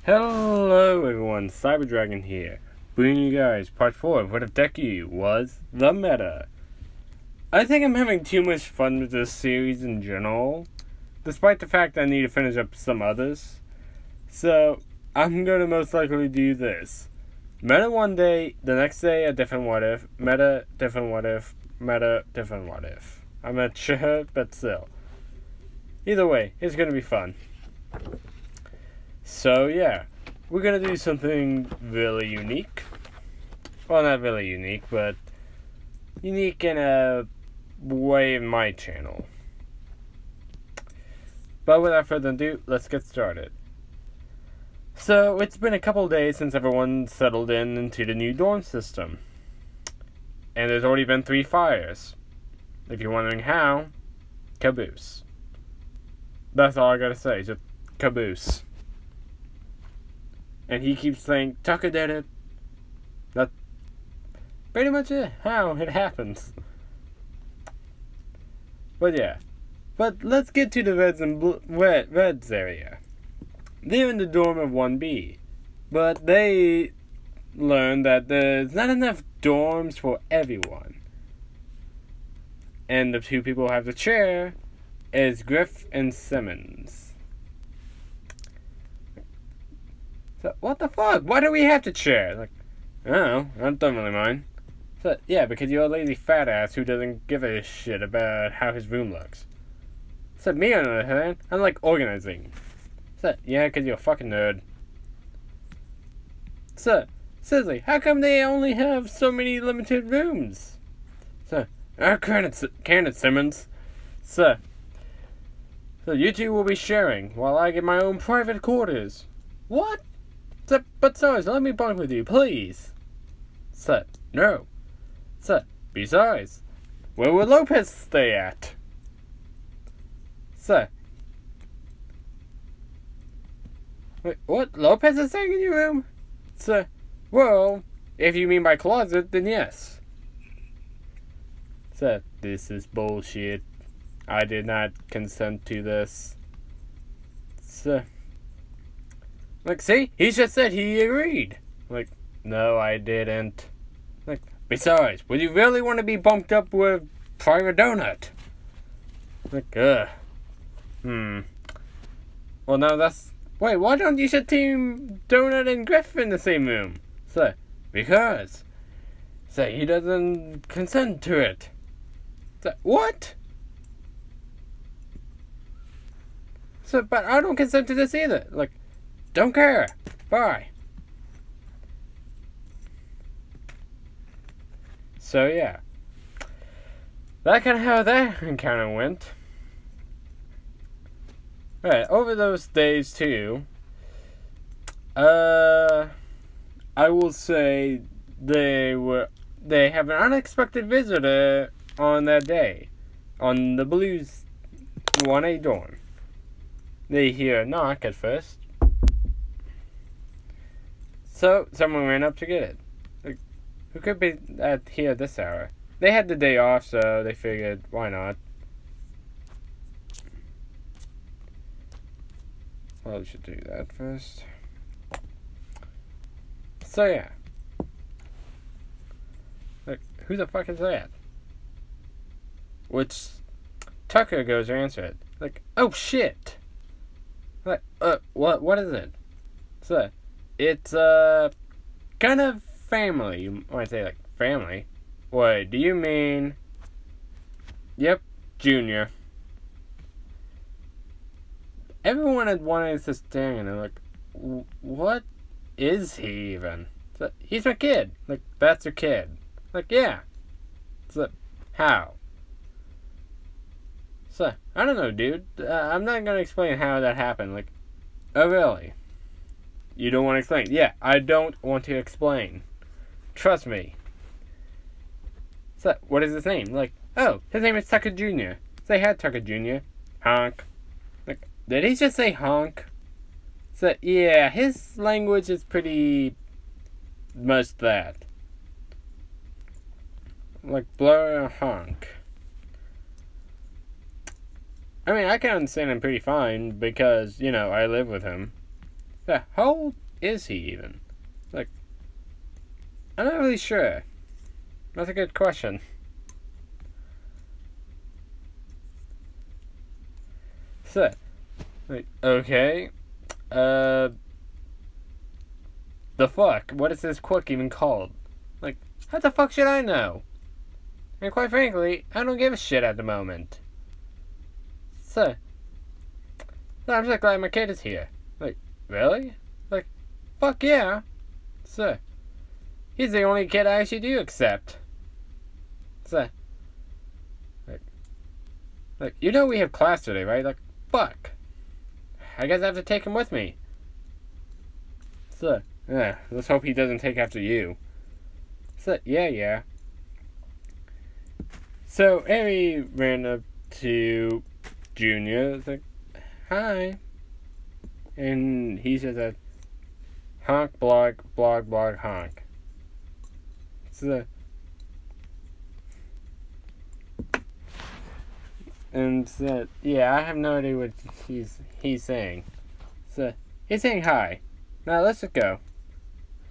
Hello everyone, Cyber Dragon here, bringing you guys part 4 of what if deku was the meta. I think I'm having too much fun with this series in general, despite the fact that I need to finish up some others. So, I'm gonna most likely do this. Meta one day, the next day a different what if, meta, different what if, meta, different what if. I'm not sure, but still. Either way, it's gonna be fun. So yeah, we're gonna do something really unique. Well, not really unique, but unique in a way in my channel. But without further ado, let's get started. So, it's been a couple days since everyone settled into the new dorm system. And there's already been 3 fires. If you're wondering how, Caboose. That's all I gotta say, just Caboose. And he keeps saying, Tucker did it. That's pretty much it, how it happens. But yeah. But let's get to the Reds and Reds area. They're in the dorm of 1B. But they learned that there's not enough dorms for everyone. And the 2 people who have the chair is Griff and Simmons. So, what the fuck? Why do we have to share? Like, I don't know. I don't really mind. So, yeah, because you're a lazy fat ass who doesn't give a shit about how his room looks. So, me on the other hand, I like organizing. So, yeah, because you're a fucking nerd. So, seriously, how come they only have so many limited rooms? So, Karen and Simmons. So, you 2 will be sharing while I get my own private quarters. What? So, but sorry, let me bunk with you, please. So, no. So, besides, where will Lopez stay at? So, wait, what? Lopez is staying in your room? So, well, if you mean by closet, then yes. So, this is bullshit. I did not consent to this. So, like, see? He just said he agreed. Like, no, I didn't. Like, besides, would you really want to be bumped up with Private Donut? Like, Well, no, that's... Wait, why don't you set Team Donut and Griff in the same room? So, because... So, he doesn't consent to it. So, what? So, but I don't consent to this either. Like, don't care. Bye. So yeah. That kind of how that encounter went. Alright, over those days too, I will say they have an unexpected visitor on that day. On the Blues 1A dorm. They hear a knock at first. So, someone ran up to get it. Like, who could be here at this hour? They had the day off, so they figured, why not? Well, we should do that first. So, yeah. Like, who the fuck is that? Which, Tucker goes to answer it. Like, oh shit! Like, what is it? So, it's, kind of family. You might say, like, family. Wait, do you mean... Yep, Junior. Everyone had wanted to stare and they're like, what is he even? So, he's my kid. Like, that's your kid. Like, yeah. So, how? So, I don't know, dude. I'm not gonna explain how that happened. Like, oh, really? You don't want to explain? Yeah, I don't want to explain. Trust me. So, what is his name? Like, oh, his name is Tucker Jr. Say hi, Tucker Jr. Honk. Like, did he just say honk? So, yeah, his language is pretty much that. Like, blur honk. I mean, I can understand him pretty fine because, you know, I live with him. So, how old is he even? Like, I'm not really sure. That's a good question. So, like, okay. The fuck? What is this quirk even called? Like, how the fuck should I know? And quite frankly, I don't give a shit at the moment. So I'm just glad my kid is here. Like, really? Like, fuck yeah. So, he's the only kid I actually do accept. So, like, you know we have class today, right? Like, fuck. I guess I have to take him with me. So, yeah, let's hope he doesn't take after you. So, yeah. So, Amy ran up to Junior. It's like, hi. And he says that, honk, blog, honk. So, and said, yeah, I have no idea what he's saying. So, he's saying hi. Now, let's just go.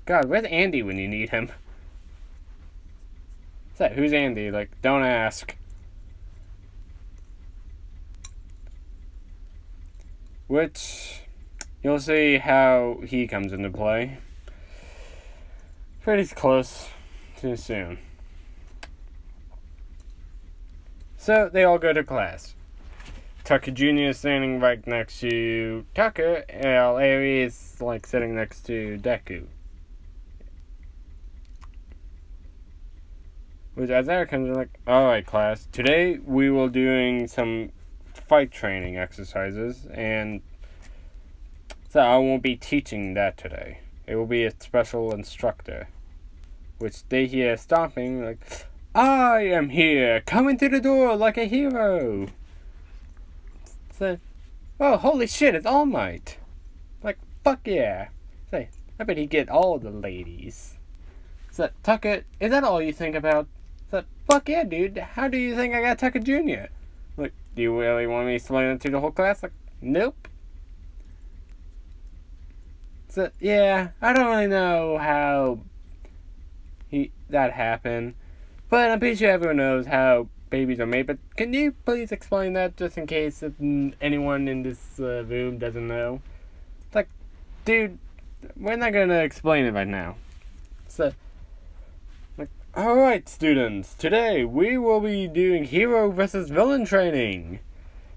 God, where's Andy when you need him? So, who's Andy? Like, don't ask. Which, you'll see how he comes into play. Pretty close to soon. So, they all go to class. Tucker Jr. is standing right next to Tucker, while Larry is, like, sitting next to Deku. Which, as Eric comes in, like, alright, class, today we will doing some fight training exercises, and so I won't be teaching that today. It will be a special instructor. Which they hear stomping, like, I am here, coming through the door like a hero. So, oh, holy shit, it's All Might. Like, fuck yeah. Say, I bet he'd get all the ladies. So, Tucker, is that all you think about? So, fuck yeah, dude. How do you think I got Tucker Jr.? Like, do you really want me to explain it to the whole class? Like, nope. So, yeah, I don't really know how that happened. But I'm pretty sure everyone knows how babies are made. But can you please explain that just in case anyone in this room doesn't know? Like, dude, we're not gonna explain it right now. So, like, alright, students, today we will be doing hero versus villain training.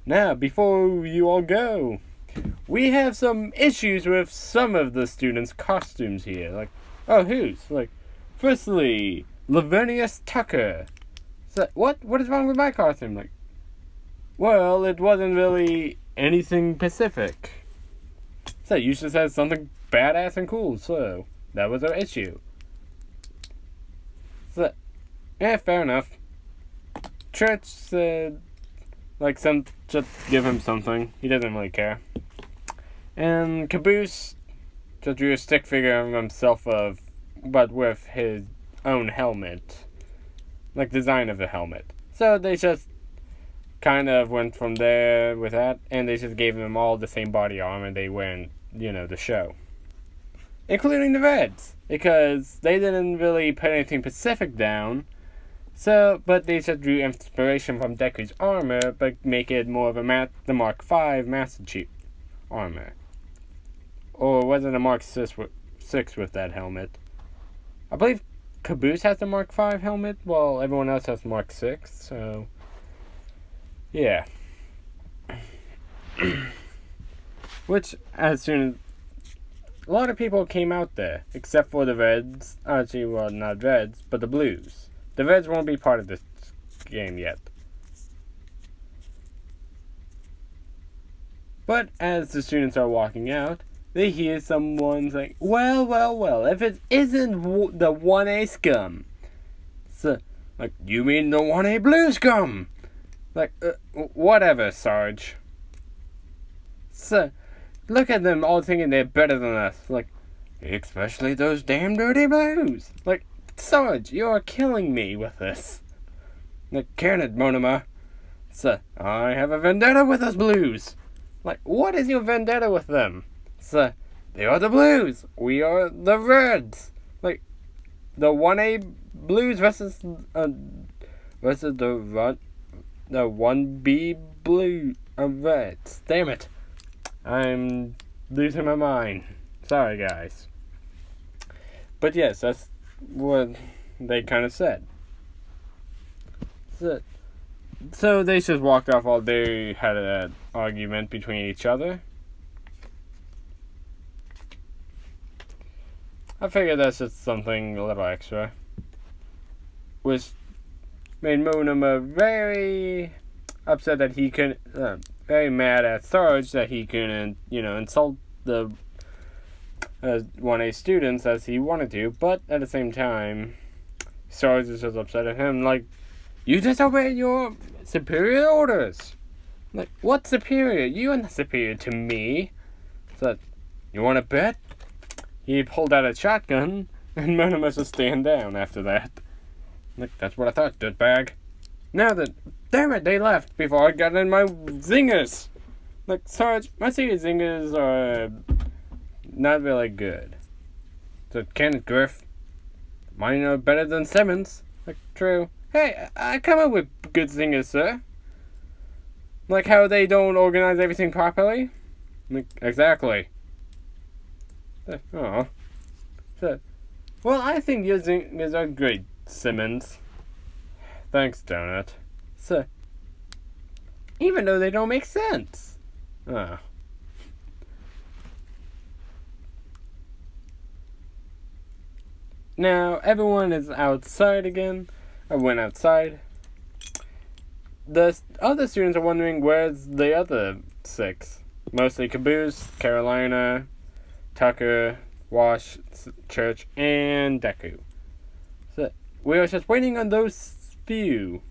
Now, before you all go, we have some issues with some of the students' costumes here. Like, oh, whose? Like, firstly, Lavernius Tucker. So, what is wrong with my costume? Like, well, it wasn't really anything Pacific. So, you just said something badass and cool, so that was our issue. So, yeah, fair enough. Church said, like, just give him something. He doesn't really care. And Caboose just drew a stick figure of himself but with his own helmet. Like, design of the helmet. So they just kind of went from there with that, and they just gave them all the same body armor they wear in, the show. Including the Reds, because they didn't really put anything specific down. So, but they just drew inspiration from Deku's armor, but make it more of the Mark V Master Chief armor. Or was it a Mark 6 with that helmet? I believe Caboose has the Mark V helmet, while everyone else has Mark 6, so yeah. Which, as soon as a lot of people came out there, except for the Reds. Actually, well, not Reds, but the Blues. The Reds won't be part of this game yet. But as the students are walking out, they hear someone saying, well, if it isn't the 1A scum. So, like, you mean the 1A blue scum? Like, whatever, Sarge. So, look at them all thinking they're better than us. Like, especially those damn dirty blues. Like, Sarge, you're killing me with this. Like, can it, Monoma? So, I have a vendetta with those blues. Like, what is your vendetta with them? So, they are the blues. We are the reds. Like, the 1A blues versus the 1B blue reds. Damn it. I'm losing my mind. Sorry, guys. But yes, that's what they kind of said. So they just walked off while they had an argument between each other. I figured that's just something a little extra. Which made Monoma very upset that he couldn't, very mad at Sarge that he couldn't, insult the 1A students as he wanted to, but at the same time, Sarge is just upset at him, like, you disobey your superior orders. Like, what superior? You are not superior to me. So, you want to bet? He pulled out a shotgun, and Monoma just stand down after that. Like, that's what I thought, dirtbag. Now that, damn it, they left before I got in my zingers. Like, Sarge, my secret zingers are not really good. So, Kenneth Griff, mine are better than Simmons. Like, true. Hey, I come up with good zingers, sir. Like how they don't organize everything properly? Like, exactly. Oh. So, well, I think your zingers are great, Simmons. Thanks, Donut. So, even though they don't make sense. Oh. Now, everyone is outside again. I went outside. The other students are wondering where's the other 6. Mostly Caboose, Carolina, Tucker, Wash, Church, and Deku. So, we are just waiting on those few.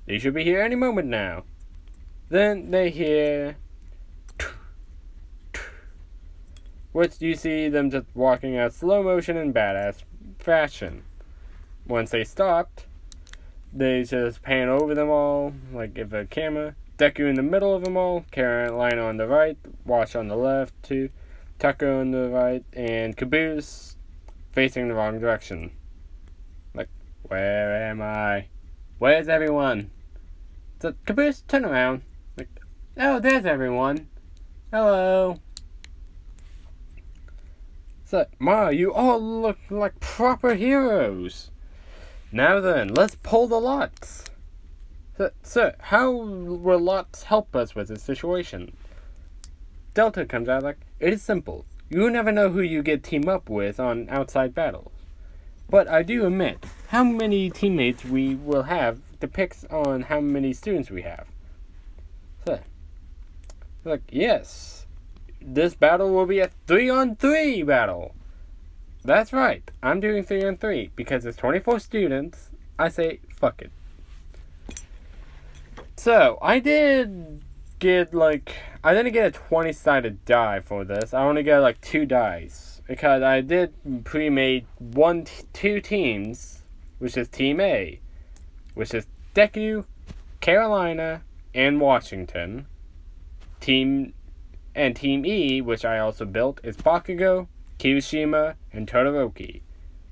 They should be here any moment now. Then they hear, which you see them just walking out slow motion in badass fashion. Once they stopped, they just pan over them all, like if a camera. Deku in the middle of them all, Carolina on the right, Wash on the left, too, Tucker on the right, and Caboose facing the wrong direction. Like, where am I? Where's everyone? So, Caboose, turn around. Like, oh, there's everyone. Hello. So, Ma, you all look like proper heroes. Now then, let's pull the lots. Sir, how will lots help us with this situation? Delta comes out like, it is simple. You never know who you get team up with on outside battles. But I do admit, how many teammates we will have depicts on how many students we have. So, like, yes, this battle will be a 3-on-3 battle. That's right, I'm doing 3-on-3 because it's 24 students. I say, fuck it. So, I didn't get a 20-sided die for this. I only got 2 dice. Because I did pre-made 2 teams, which is Team A, which is Deku, Carolina, and Washington. Team E, which I also built, is Bakugo, Kirishima, and Todoroki.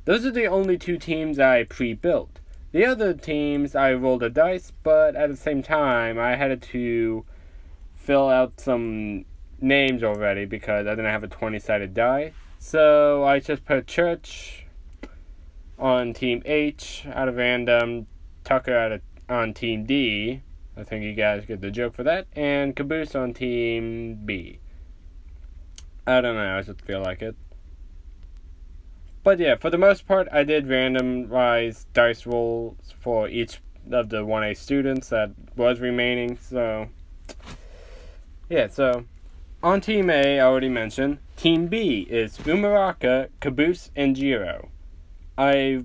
Those are the only 2 teams I pre-built. The other teams, I rolled a dice, but at the same time, I had to fill out some names already because I didn't have a 20-sided die. So, I just put Church on Team H out of random, Tucker on Team D. I think you guys get the joke for that. And Caboose on Team B. I don't know, I just feel like it. But yeah, for the most part, I did randomize dice rolls for each of the 1A students that was remaining, so... Yeah, so... On Team A, I already mentioned. Team B is Umaraka, Caboose, and Jiro. I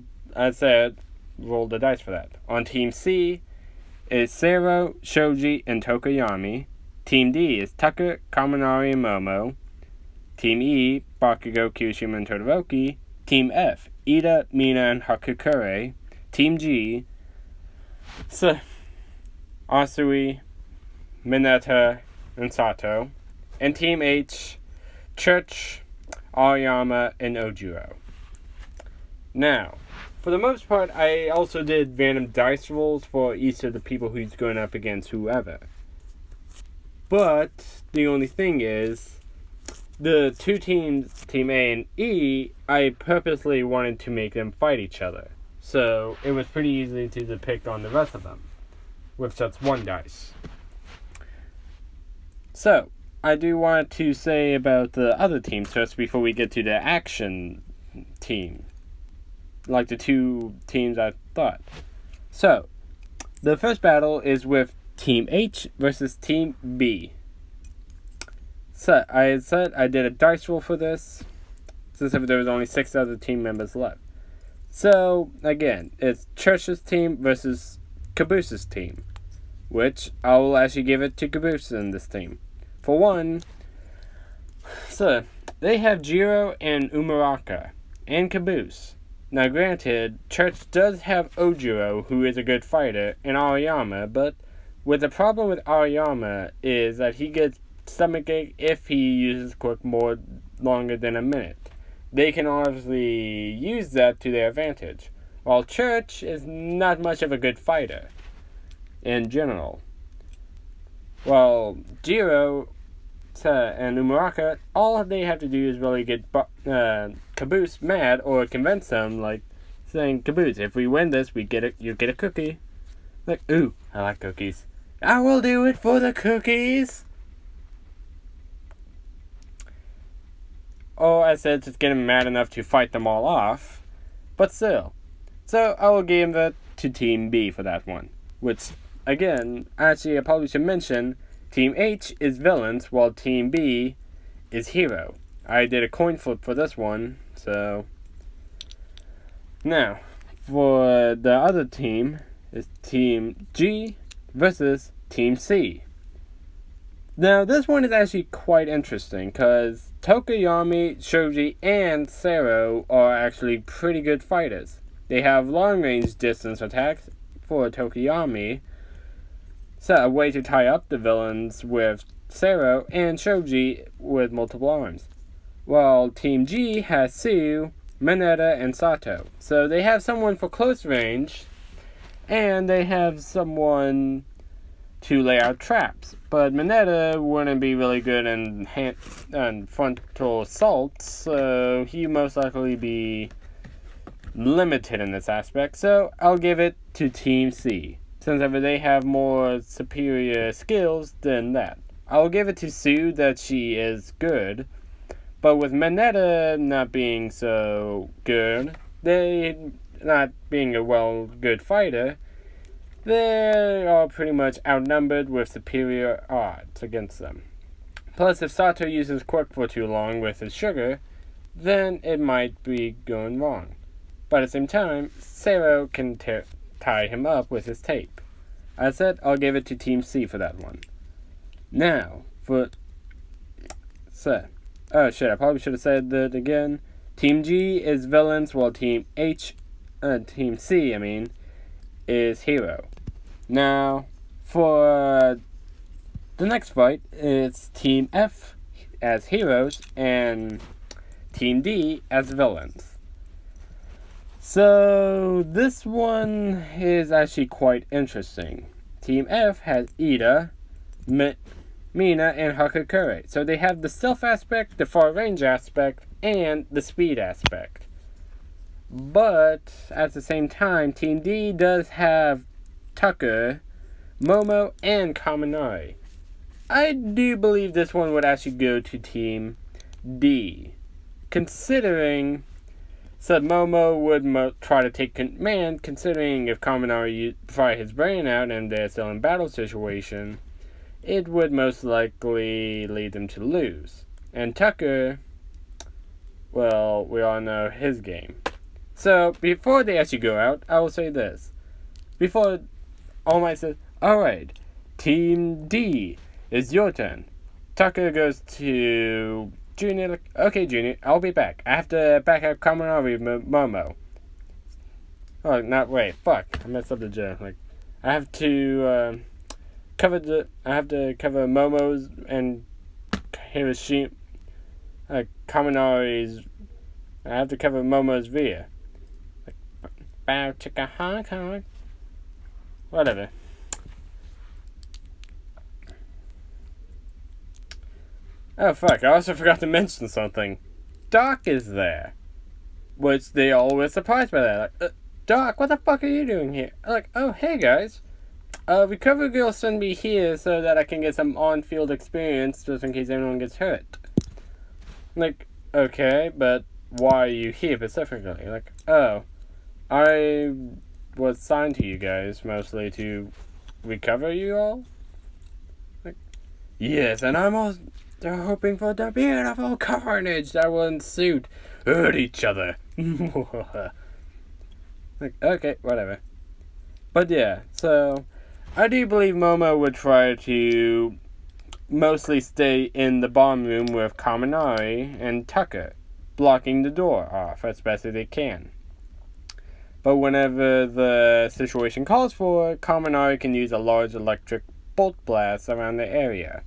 said, rolled the dice for that. On Team C is Sero, Shoji, and Tokoyami. Team D is Tucker, Kaminari, and Momo. Team E, Bakugo, Kirishima, and Todoroki. Team F, Ida, Mina, and Hakukure. Team G, Asui, Mineta, and Sato. And Team H, Church, Aoyama, and Ojiro. Now, for the most part, I also did random dice rolls for each of the people who's going up against whoever. But the only thing is, the two teams, Team A and E, I purposely wanted to make them fight each other. So it was pretty easy to depict on the rest of them with just one dice. So, I do want to say about the other teams first before we get to the action team. Like the two teams I thought. So, the first battle is with Team H versus Team B. So, I said I did a dice roll for this, since there was only 6 other team members left. So, again, it's Church's team versus Caboose's team, which I will actually give it to Caboose in this team. For one, so, they have Jiro and Umuraka, and Caboose. Now granted, Church does have Ojiro, who is a good fighter, and Aoyama, but with the problem with Aoyama is that he gets stomachache if he uses quick more longer than a minute. They can obviously use that to their advantage, while Church is not much of a good fighter in general. While Jiro and Umuraka, all they have to do is really get Caboose mad or convince him, like saying, Caboose, if we win this, you get a cookie. Like, ooh, I like cookies. I will do it for the cookies. Or I said, just get him mad enough to fight them all off. But still. So I will give that to Team B for that one. Which, again, actually I probably should mention, Team H is villains, while Team B is hero. I did a coin flip for this one, so... Now, for the other team, is Team G versus Team C. Now, this one is actually quite interesting, because Tokoyami, Shoji, and Sero are actually pretty good fighters. They have long-range distance attacks for Tokoyami, so a way to tie up the villains with Sero and Shoji with multiple arms. While Team G has Sue, Mineta, and Sato. So they have someone for close range, and they have someone to lay out traps. But Mineta wouldn't be really good in frontal assault, so he most likely be limited in this aspect. So I'll give it to Team C, since they have more superior skills than that. I'll give it to Sue that she is good, but with Mineta not being so good, they not being a good fighter, they are pretty much outnumbered with superior odds against them. Plus, if Sato uses quick for too long with his sugar, then it might be going wrong. But at the same time, Sero can tie him up with his tape. I said I'll give it to Team C for that one. Now, oh shit, I probably should have said that again. Team G is villains, while Team C, is hero. Now, for the next fight, it's Team F as heroes and Team D as villains. So, this one is actually quite interesting. Team F has Ida, Mina, and Hakakure. So they have the stealth aspect, the far range aspect, and the speed aspect. But, at the same time, Team D does have Tucker, Momo, and Kaminari. I do believe this one would actually go to Team D, considering that Momo would try to take command, considering if Kaminari fry his brain out and they're still in battle situation, it would most likely lead them to lose. And Tucker, well, we all know his game. So, before they actually go out, I will say this. Before All Might says, alright, Team D, it's your turn. Tucker goes to Junior, like, okay, Junior, I'll be back. I have to back up Kaminari Momo. Oh, fuck, I messed up the joke. Like, I have to cover Momo's and Hiroshima. Kaminari's. I have to cover Momo's rear. Like, bow chicka honk honk. Whatever. Oh fuck, I also forgot to mention something. Doc is there. Which they all were surprised by that. Like, Doc, what the fuck are you doing here? I'm like, oh, hey guys. Recovery Girl sent me here so that I can get some on-field experience just in case anyone gets hurt. Like, okay, but why are you here specifically? Like, oh, I was signed to you guys mostly to recover you all? Like, yes, and I'm also hoping for the beautiful carnage that will ensue. Hurt each other. Like, okay, whatever. But yeah, so I do believe Momo would try to mostly stay in the bomb room with Kaminari and Tucker, blocking the door off as best as they can. But whenever the situation calls for it, Kaminari can use a large electric bolt blast around the area.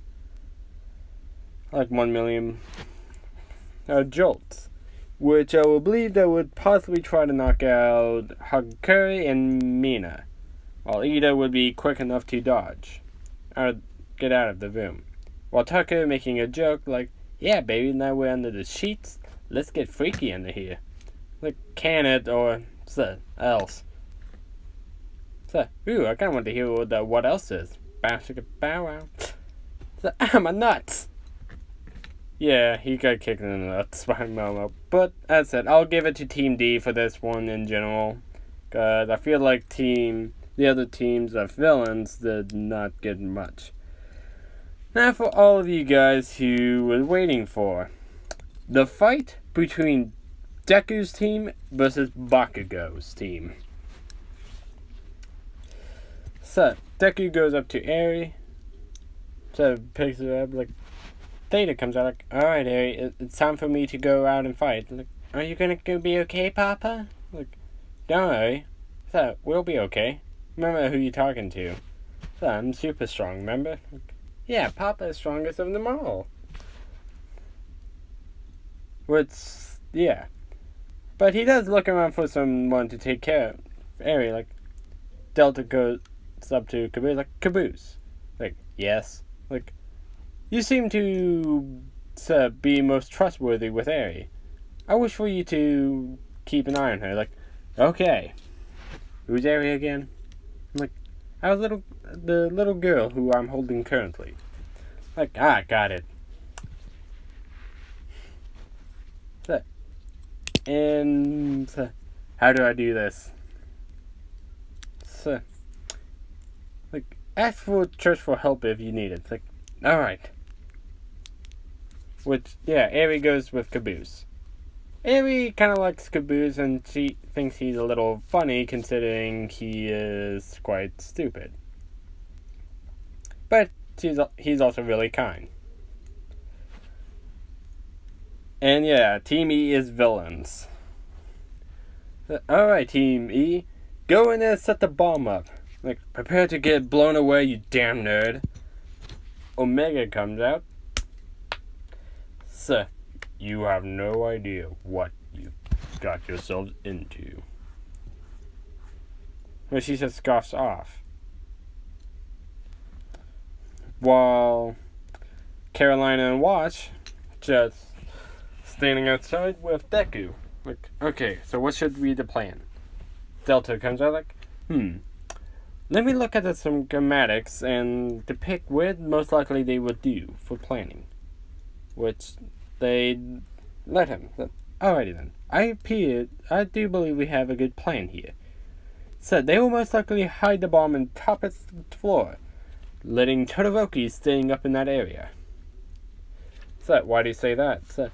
Like 1 million jolts. Which I will believe that would possibly try to knock out Hagakure and Mina, while Ida would be quick enough to dodge, or get out of the room. While Tucker making a joke like, yeah baby, now we're under the sheets, let's get freaky under here. Like, can it, or else. So, ooh, I kinda want to hear what else is. Bow, chicka, bow, wow. So, I'm a nuts! Yeah, he got kicked in the nuts by Momo. But, as I said, I'll give it to Team D for this one in general. Because I feel like the other teams of villains did not get much. Now for all of you guys who were waiting for. The fight between Deku's team versus Bakugo's team. So, Deku goes up to Eri. So, picks her up like... Theta comes out like, alright, Eri, it's time for me to go out and fight. Like, are you gonna be okay, Papa? Like, don't worry. So, we'll be okay. Remember who you're talking to. So, I'm super strong, remember? Like, yeah, Papa is strongest of them all. Which, yeah. But he does look around for someone to take care of Eri. Like, Delta goes up to Caboose, like, Caboose. Like, yes. Like, you seem to be most trustworthy with Eri. I wish for you to keep an eye on her. Like, okay. Who's Eri again? I'm like, the little girl who I'm holding currently. Like, got it. So, and how do I do this? So, like, ask for church for help if you need it. Like, alright. Which, yeah, Eri goes with Caboose. Eri kind of likes Caboose and she thinks he's a little funny considering he is quite stupid. But he's also really kind. And yeah, Team E is villains. Alright, Team E, go in there and set the bomb up. Like, prepare to get blown away, you damn nerd. Omega comes out. So, you have no idea what you got yourselves into. But she just scoffs off. While Carolina and Watch just standing outside with Deku. Like, okay, so what should be the plan? Delta comes out like, let me look at the schematics and depict where most likely they would do for planning. Which they let him. Alrighty then. I do believe we have a good plan here. So they will most likely hide the bomb on top of the floor, letting Todoroki staying up in that area. So why do you say that? So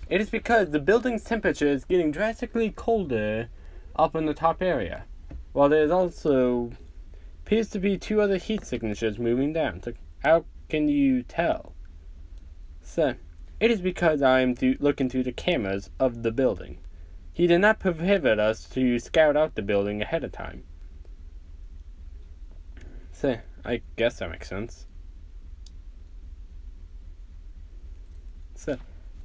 it is because the building's temperature is getting drastically colder up in the top area, while there's also appears to be 2 other heat signatures moving down. So how can you tell? So it is because I am looking through the cameras of the building. He did not prohibit us to scout out the building ahead of time. So, I guess that makes sense. So,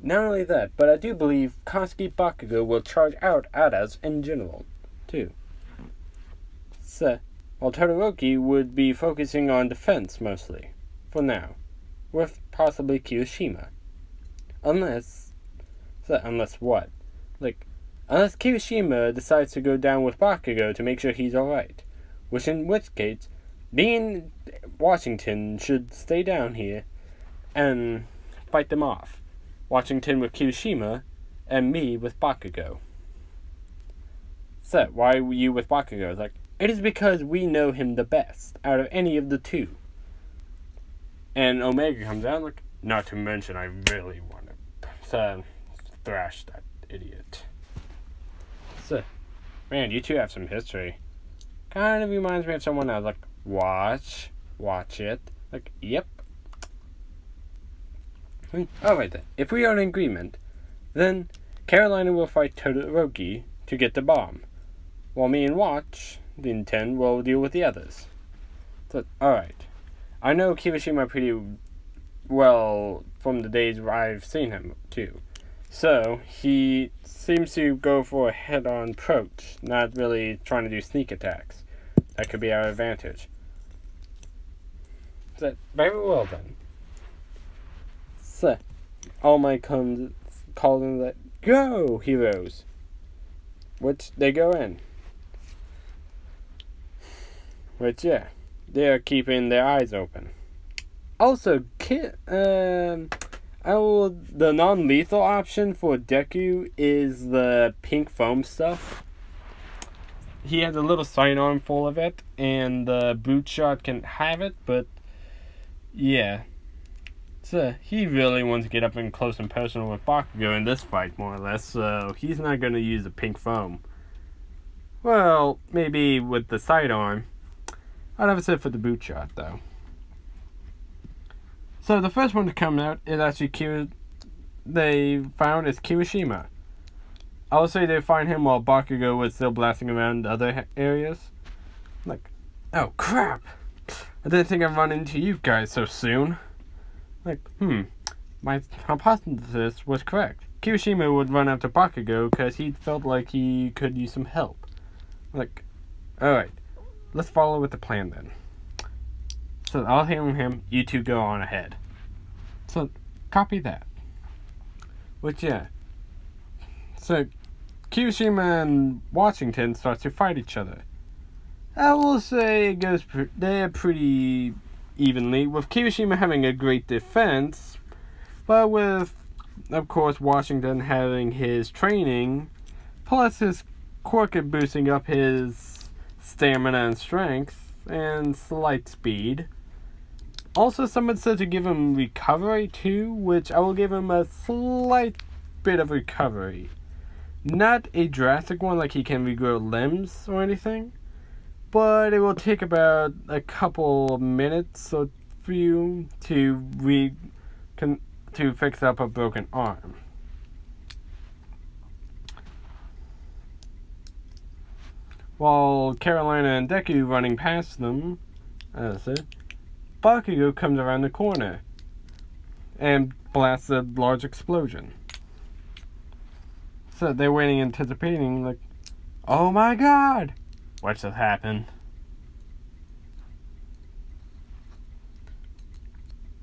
Not only that, but I do believe Koski Bakugo will charge out at us in general, too. So, while Todoroki would be focusing on defense mostly, for now, with possibly Kirishima. Unless what? Unless Kirishima decides to go down with Bakugo to make sure he's alright. In which case, being Washington should stay down here and fight them off. Washington with Kirishima, and me with Bakugo. So, why were you with Bakugo? It is because we know him the best out of any of the two. And Omega comes out, not to mention I really want to thrash that idiot. So, man, you two have some history. Kind of reminds me of someone else. Watch it. Yep. Alright then. If we are in agreement, then Carolina will fight Todoroki to get the bomb, while me and Watch, the 10, will deal with the others. So, alright. I know Kirishima pretty well from the days where I've seen him, too. So, he seems to go for a head-on approach, not really trying to do sneak attacks. That could be our advantage. So, very well then. So, All Might comes calling that go, heroes. Which they go in. Which, yeah, they are keeping their eyes open. Also, the non-lethal option for Deku is the pink foam stuff. He has a little sidearm full of it, and the boot shot can have it, but yeah. So, he really wants to get up and close and personal with Bakugo in this fight, more or less, so he's not going to use the pink foam. Well, maybe with the sidearm. I'd have said for the boot shot, though. So, the first one to come out is actually they found is Kirishima. I would say they find him while Bakugo was still blasting around other areas. Oh crap! I didn't think I'd run into you guys so soon. My hypothesis was correct. Kirishima would run after Bakugo because he felt like he could use some help. Alright, let's follow with the plan then. So I'll handle him, you two go on ahead. So, copy that. Which, yeah. So, Kirishima and Washington start to fight each other. I will say it goes they're pretty evenly, with Kirishima having a great defense, but with, of course, Washington having his training, plus his quirk boosting up his stamina and strength, and slight speed. Also, someone said to give him recovery too, which I will give him a slight bit of recovery. Not a drastic one like he can regrow limbs or anything, but it will take about a couple of minutes or for you to fix up a broken arm. While Carolina and Deku running past them, as I said, Bakugo comes around the corner and blasts a large explosion. So they're waiting, anticipating, oh my god! What just happened?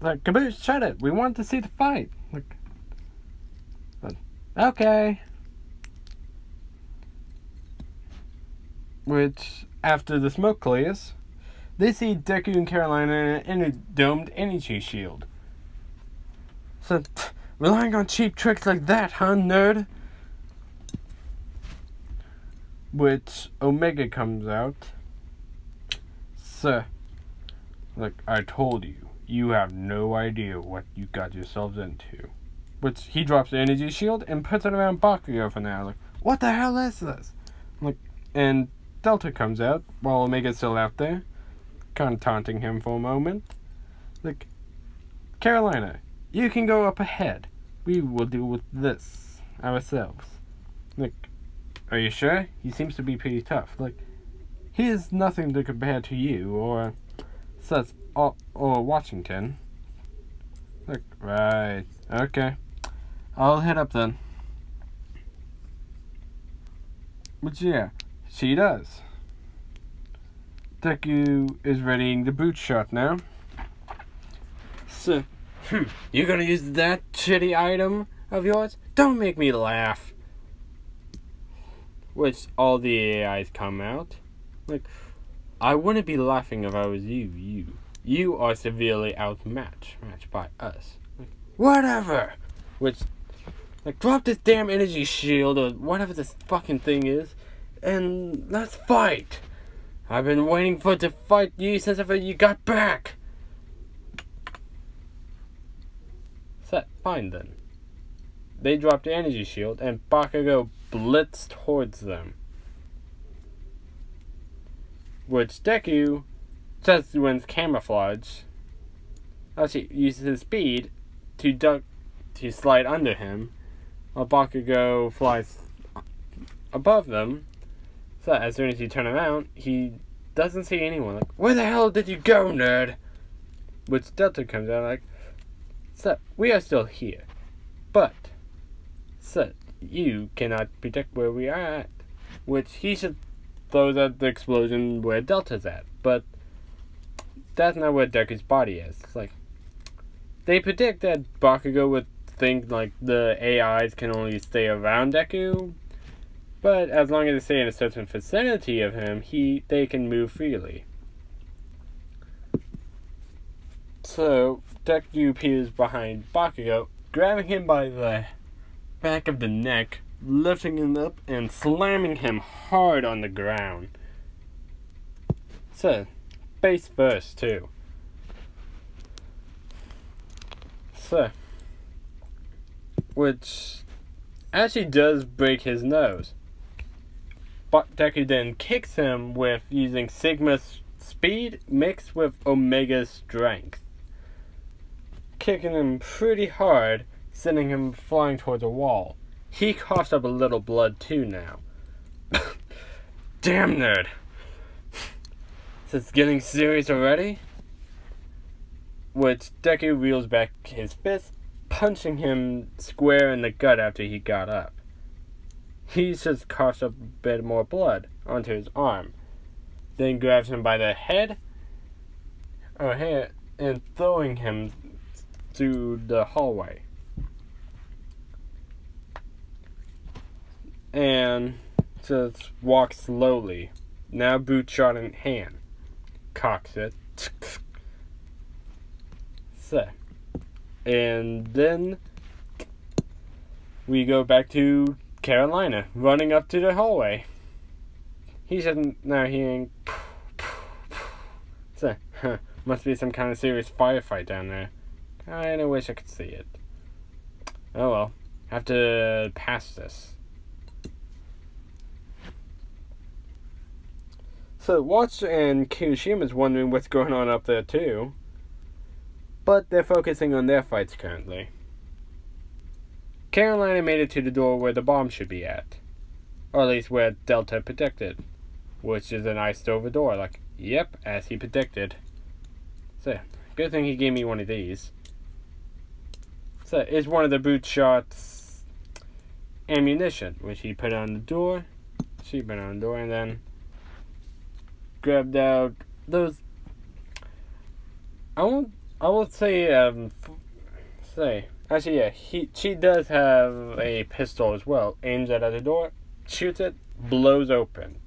Caboose, shut it! We want to see the fight! Okay. Which, after the smoke clears, they see Deku and Carolina in a domed energy shield. So, relying on cheap tricks like that, huh, nerd? Which Omega comes out. Sir, I told you, you have no idea what you got yourselves into. Which he drops the energy shield and puts it around Bakugo for now. What the hell is this? And Delta comes out while Omega's still out there, kind of taunting him for a moment. Carolina, you can go up ahead. We will deal with this ourselves. Are you sure? He seems to be pretty tough. He is nothing to compare to you or Washington. Right. Okay. I'll head up then. But yeah, she does. Deku is readying the boot shot now. So, you're gonna use that shitty item of yours? Don't make me laugh. Which all the AIs come out. Like, I wouldn't be laughing if I was you. You are severely matched by us. Like, whatever! Which, like, drop this damn energy shield or whatever this fucking thing is, and let's fight! I've been waiting to fight you since ever you got back! Set, fine then. They drop the energy shield, and Bakugo blitzed towards them. Which Deku just wins camouflage. Actually, uses his speed to slide under him, while Bakugo flies above them. So as soon as he turns around, he doesn't see anyone. Like, where the hell did you go, nerd? Which Delta comes out like, so we are still here, but so you cannot predict where we are at. Which he should throw at the explosion where Delta's at, but that's not where Deku's body is. It's like, they predict that Bakugo would think like the AIs can only stay around Deku, but as long as they stay in a certain vicinity of him, they can move freely. So Deku appears behind Bakugo, grabbing him by the back of the neck, lifting him up and slamming him hard on the ground. So, face first too. So, which actually does break his nose. But Deku then kicks him with using Sigma's speed mixed with Omega's strength, kicking him pretty hard, sending him flying towards a wall. He coughs up a little blood too now. Damn nerd! So it's getting serious already? Which Deku reels back his fist, punching him square in the gut after he got up. He just coughs up a bit more blood onto his arm, then grabs him by the head or hair and throwing him through the hallway. And just walks slowly, now boot shot in hand, cocks it, so, and then we go back to Carolina, running up to the hallway. He's just now hearing, so, must be some kind of serious firefight down there. I kinda wish I could see it. Oh well, have to pass this. So Watch and Kirishima wondering what's going on up there too, but they're focusing on their fights currently. Carolina made it to the door where the bomb should be at, or at least where Delta predicted, which is an iced over door, like, yep, as he predicted. So, good thing he gave me one of these. So, it's one of the boot shots ammunition, which he put on the door, she put on the door, and then grabbed out those. I will say, actually, yeah, she does have a pistol as well. Aims it at the door, shoots it, blows open.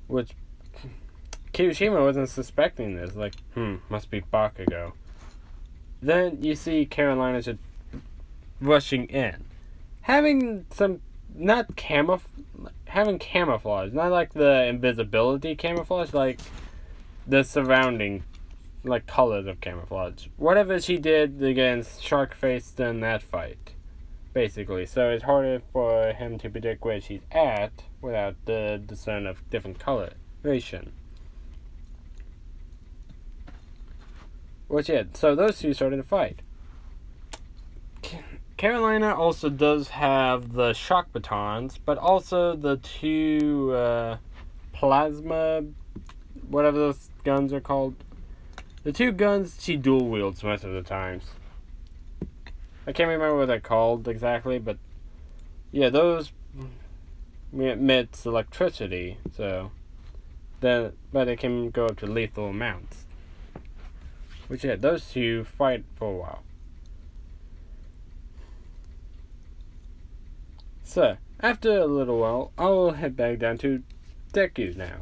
Which Kirishima wasn't suspecting this. Like, must be Bakugo. Then you see Carolina just rushing in, having some. Having camouflage, not like the invisibility camouflage, like the surrounding, like, colors of camouflage. Whatever she did against Sharkface in that fight, basically. So it's harder for him to predict where she's at without the discern of different coloration. Which, yeah, so those two started to fight. Carolina also does have the shock batons, but also the two plasma, whatever those guns are called. The two guns she dual wields most of the times. I can't remember what they're called exactly, but yeah, those emit electricity, so but they can go up to lethal amounts. Which yeah, those two fight for a while. So, after a little while, I'll head back down to Deku now.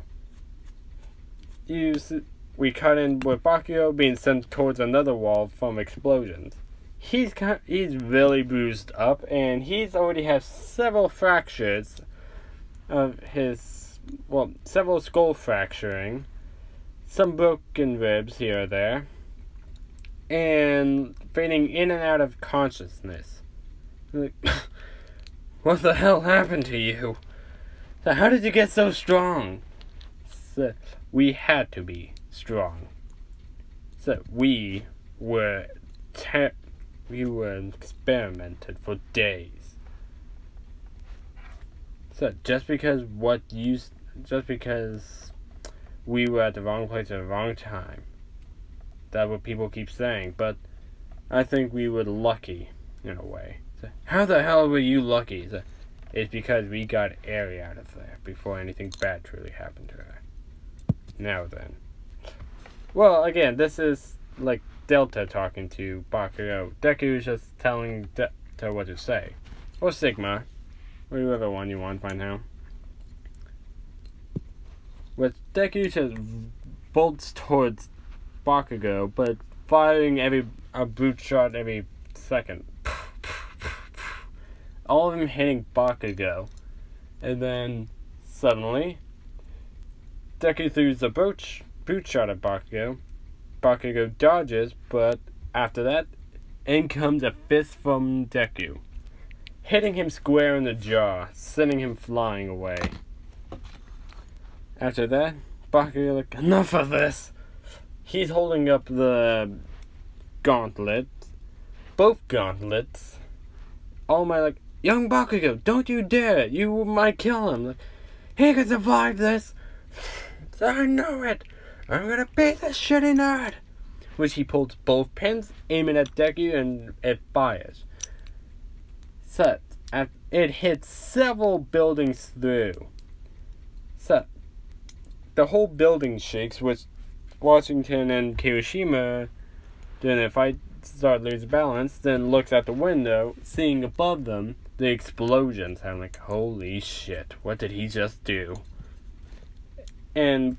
We cut in with Bakugo being sent towards another wall from explosions. He's really bruised up, and he's already had several fractures of several skull fracturing, some broken ribs here or there, and fading in and out of consciousness. Like, what the hell happened to you? So how did you get so strong? So, we had to be strong. So we were experimented for days. So just because we were at the wrong place at the wrong time. That's what people keep saying, but I think we were lucky in a way. So how the hell were you lucky? So it's because we got Eri out of there before anything bad truly happened to her. Now then. Well, again, this is like Delta talking to Bakugo. Deku is just telling Delta what to say. Or Sigma. Or whoever one you want by now. But Deku just bolts towards Bakugo, but firing a brute shot every second. All of them hitting Bakugo. And then, suddenly, Deku throws a brute shot at Bakugo. Bakugo dodges, but after that, in comes a fist from Deku, hitting him square in the jaw, sending him flying away. After that, Bakugo like, enough of this! He's holding up the gauntlet, both gauntlets. All my like, young Bakugo, don't you dare! You might kill him! Like, he can survive this! I know it! I'm gonna beat this shitty nerd! Which he pulls both pins, aiming at Deku, and it fires. So, it hits several buildings through. So, the whole building shakes, which Washington and Hiroshima, during the fight, start to lose balance, then looks out the window, seeing above them the explosions. I'm like, holy shit, what did he just do? And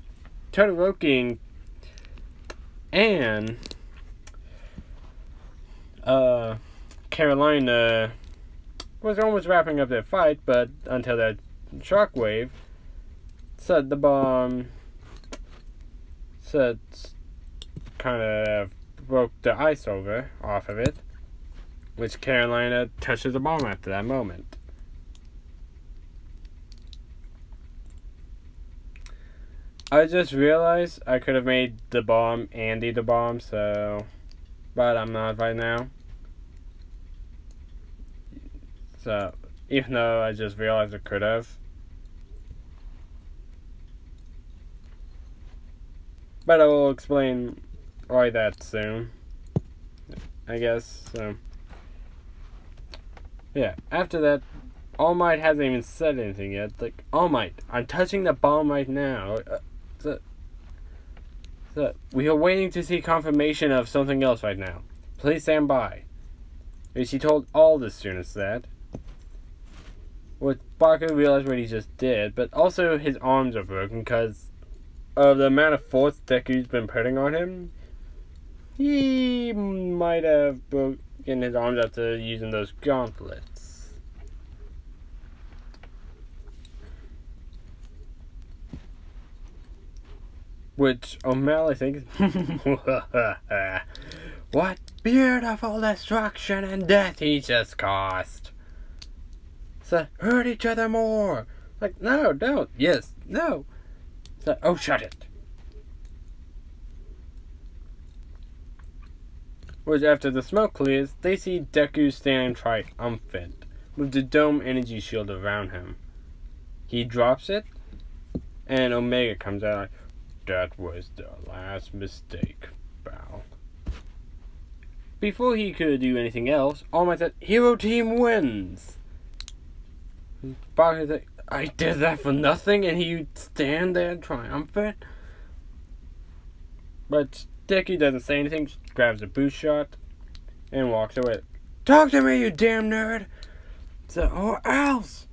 Todoroki and Carolina was almost wrapping up their fight, but until that shockwave set the bomb, kind of broke the ice off of it, which Carolina touches the bomb after that moment. I just realized I could have made the bomb Andy the bomb, but I'm not right now. So, even though I just realized I could have. But I will explain why that soon, I guess. So, yeah, after that, All Might hasn't even said anything yet. Like, All Might, I'm touching the bomb right now. So we are waiting to see confirmation of something else right now. Please stand by. And she told all the students that. What Baku realized what he just did, but also his arms are broken because of the amount of force Deku's been putting on him. He might have broken his arms after using those gauntlets. Which O'Malley thinks, what beautiful destruction and death he just caused. So, hurt each other more. Like, no, don't. Yes, no. So, oh, shut it. Which, after the smoke clears, they see Deku standing triumphant, with the dome energy shield around him. He drops it, and Omega comes out like, that was the last mistake, bound. before he could do anything else, All Might said, "Hero Team wins!" Bakugo's like, "I did that for nothing," and he stand there triumphant. But Deku doesn't say anything, just grabs a boost shot, and walks away. "Talk to me, you damn nerd!" So, or else!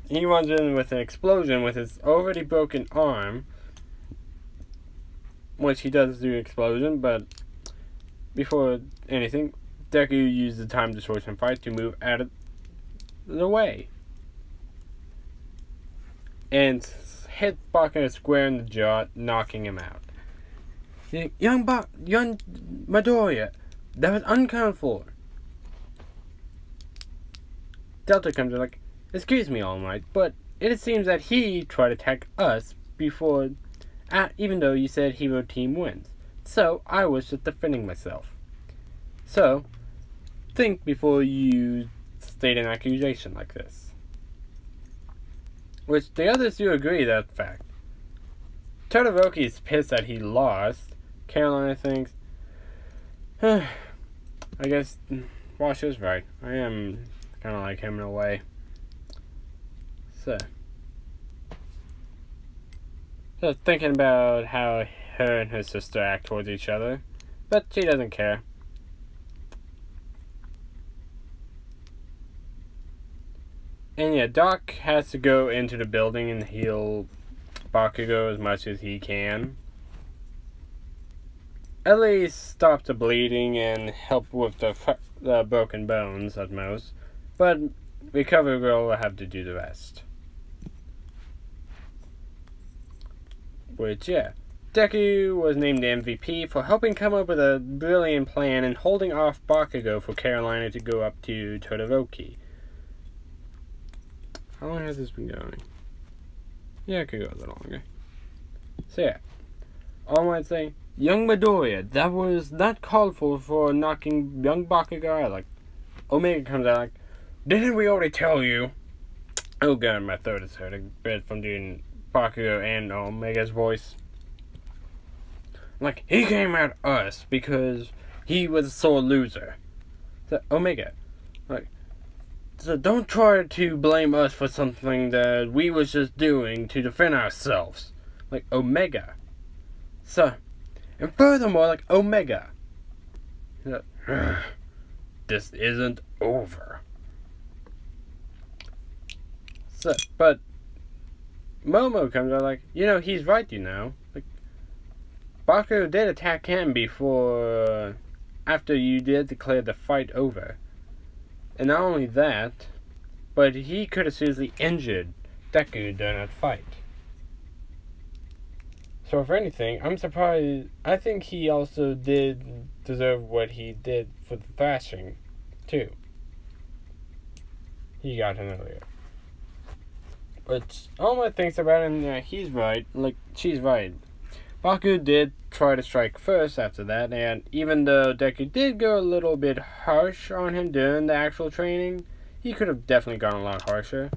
He runs in with an explosion with his already broken arm, which he does do an explosion, but before anything, Deku used the time distortion fight to move out of the way. And hit Bakugo square in the jaw, knocking him out. Young Midoriya, that was uncalled for. Delta comes in like, "Excuse me, All Might, but it seems that he tried to attack us before, even though you said Hero Team wins. So, I was just defending myself. So, think before you state an accusation like this." Which the others do agree that fact. Todoroki is pissed that he lost. Carolina thinks, I guess Wash is right. I am kind of like him in a way. So thinking about how her and her sister act towards each other, but she doesn't care. And yeah, Doc has to go into the building and heal Bakugo as much as he can. At least stop the bleeding and help with the broken bones at most. But Recovery Girl will have to do the rest. Which, yeah. Deku was named MVP for helping come up with a brilliant plan and holding off Bakugo for Carolina to go up to Todoroki. How long has this been going? Yeah, it could go a little longer. So yeah. All Might say, "Young Midoriya, that was not called for knocking young Bakugo out." Like, Omega comes out like, "Didn't we already tell you?" Oh god, my throat is hurting a bit from doing Bakugo and Omega's voice. Like, he came at us because he was a sore loser. So, Omega, like, so don't try to blame us for something that we was just doing to defend ourselves. Like, Omega. So, and furthermore, like, Omega. This isn't over. So, but Momo comes out like, he's right, Like, Bakugo did attack him before, after you did declare the fight over. And not only that, but he could have seriously injured Deku during that fight. So if anything, I'm surprised. I think he also did deserve what he did for the thrashing, too. He got him earlier. But all my things about him, he's right. Like, she's right. Bakugo did try to strike first after that, and even though Deku did go a little bit harsh on him during the actual training, he could have definitely gone a lot harsher.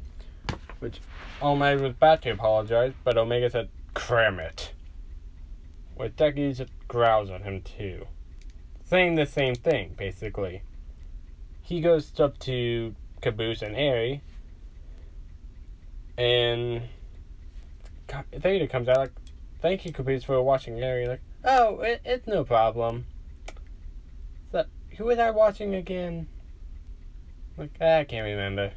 Which All Might was about to apologize, but Omega said, "Cram it." Which Deku just growls at him too. Saying the same thing, basically. He goes up to Caboose and Eri, and Theta comes out like, "Thank you, Caboose, for watching Eri." Like, "Oh, it's no problem." So, who was I watching again? Like, I can't remember.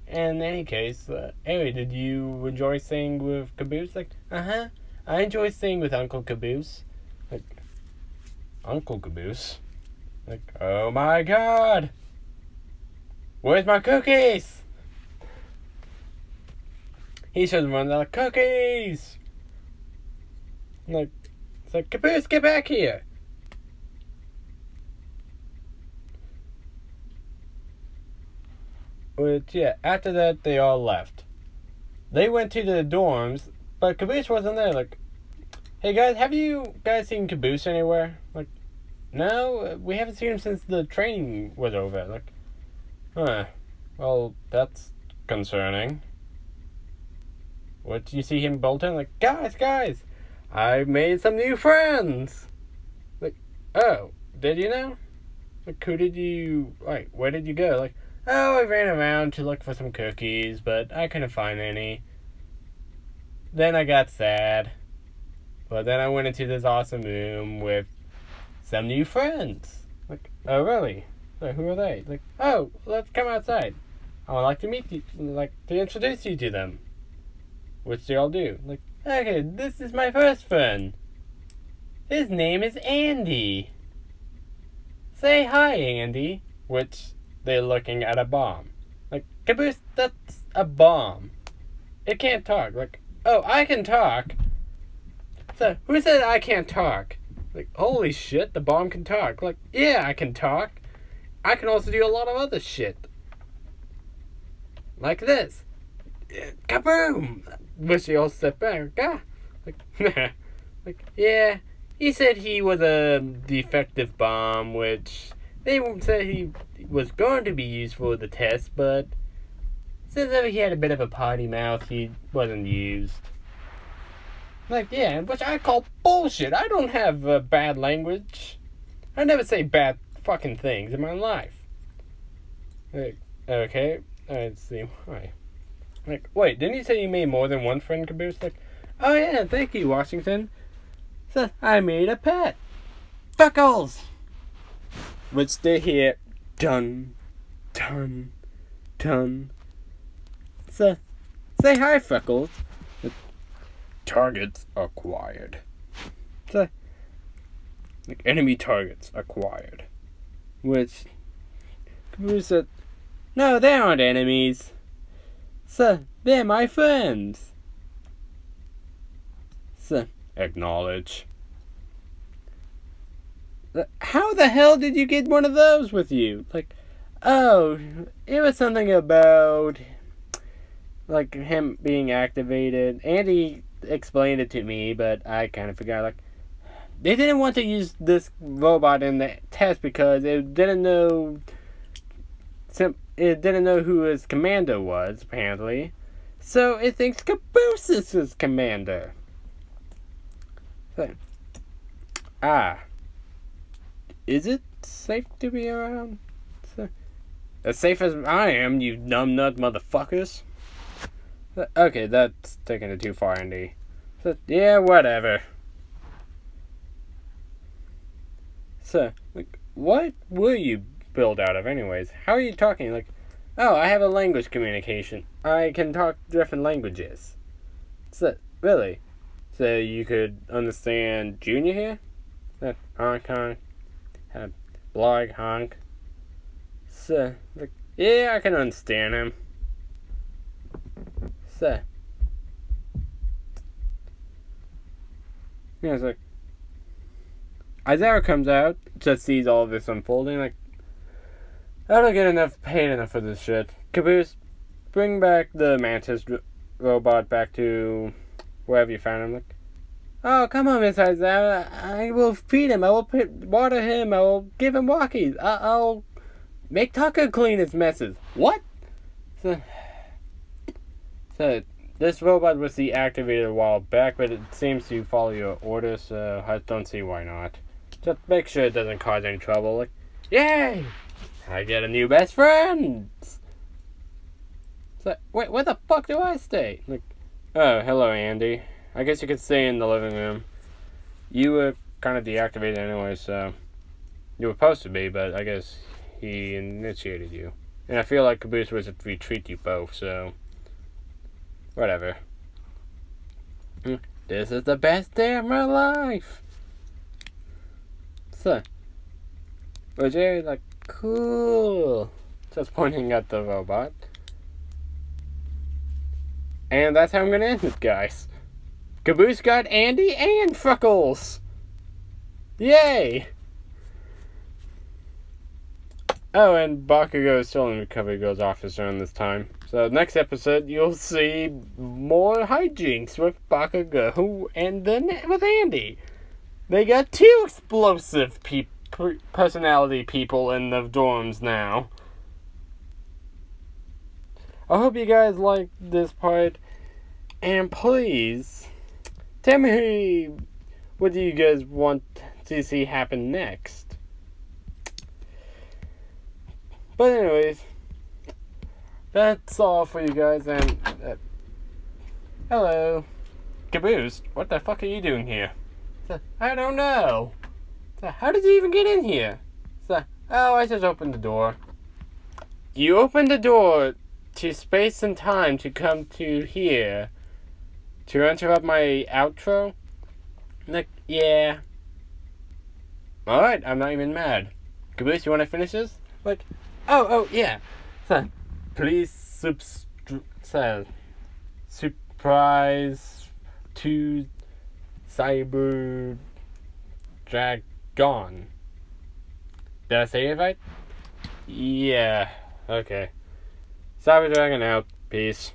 In any case, Eri, did you enjoy staying with Caboose? Like, I enjoy staying with Uncle Caboose. Like, Uncle Caboose? Like, oh my god! Where's my cookies? He should run out, "Cookies!" Like, it's like, "Caboose, get back here!" Which, yeah, after that, they all left. They went to the dorms, but Caboose wasn't there. Like, "Hey guys, have you guys seen Caboose anywhere?" Like, "No, we haven't seen him since the training was over." Like, well, that's concerning. What, you see him bolting? Like, guys, I made some new friends." Like, "Oh, did you now?" Like, who did you, like, where did you go? Like, oh, I ran around to look for some cookies, but I couldn't find any. Then I got sad. But then I went into this awesome room with some new friends. Like, oh, really? Like, who are they? Like, oh, let's come outside. I would like to meet you, like, to introduce you to them. Which they all do. Like, okay, this is my first friend. His name is Andy. Say hi, Andy. Which, they're looking at a bomb. Like, Caboose, that's a bomb. It can't talk. Like, oh, I can talk. So, who said I can't talk? Like, holy shit, the bomb can talk. Like, yeah, I can talk. I can also do a lot of other shit. Like this. Kaboom! Wish you all step back. Ah. Like, like, yeah. He said he was a defective bomb, which they said he was going to be used for the test, but since he had a bit of a potty mouth, he wasn't used. Like, yeah, which I call bullshit. I don't have bad language. I never say bad fucking things in my life. Like, okay, let's see why. Like, wait, didn't you say you made more than one friend, Caboose? Like, oh yeah, thank you, Washington. So, I made a pet. Buckles! Which they hear, dun, dun, dun. So, say hi, Freckles. Targets acquired. So, like, enemy targets acquired. Which, Caboose said, no, they aren't enemies. So, they're my friends. So, acknowledge. How the hell did you get one of those with you? Like, oh, it was something about, like, him being activated. Andy explained it to me, but I kind of forgot. Like, they didn't want to use this robot in the test because it didn't know who his commander was, apparently. So it thinks Caboose is his commander. So, is it safe to be around? So, as safe as I am, you numbnut motherfuckers. Okay, that's taking it too far, Andy. So, yeah, whatever. So, like, what will you build out of anyways? How are you talking? Like, oh, I have a language communication. I can talk different languages. So, really? So you could understand Junior here? That honk honk. Blog honk. So, like, yeah, I can understand him. So, yeah, it's like, Isaiah comes out, just sees all of this unfolding, like, I don't get paid enough for this shit. Caboose, bring back the Mantis robot back to wherever you found him. Like, oh, come on, Miss Isaiah. I will feed him. I will water him. I will give him walkies. I'll make Tucker clean his messes. What? So this robot was deactivated a while back, but it seems to follow your orders, so I don't see why not. Just make sure it doesn't cause any trouble. Like, yay! I get a new best friend! So, wait, where the fuck do I stay? Like, oh, hello, Andy. I guess you could stay in the living room. You were kind of deactivated anyway, so you were supposed to be, but I guess he initiated you. And I feel like Caboose was to retreat you both, so whatever. This is the best day of my life! So, was Jerry like, cool? Just pointing at the robot. And that's how I'm gonna end it, guys. Caboose got Andy and Freckles! Yay! Oh, and Bakugo is still in Recovery office around this time. So next episode, you'll see more hijinks with Bakugo and then with Andy. They got two explosive personality people in the dorms now. I hope you guys liked this part. And please, tell me what do you guys want to see happen next. But anyways, that's all for you guys, and hello. Caboose, what the fuck are you doing here? I don't know. How did you even get in here? Oh, I just opened the door. You opened the door to space and time to come to here to interrupt my outro? Like, yeah. Alright, I'm not even mad. Caboose, you want to finish this? Like, oh, yeah. Please surprise to Cyber Dragon. Did I say it right? Yeah. Okay. Cyber Dragon out. Peace.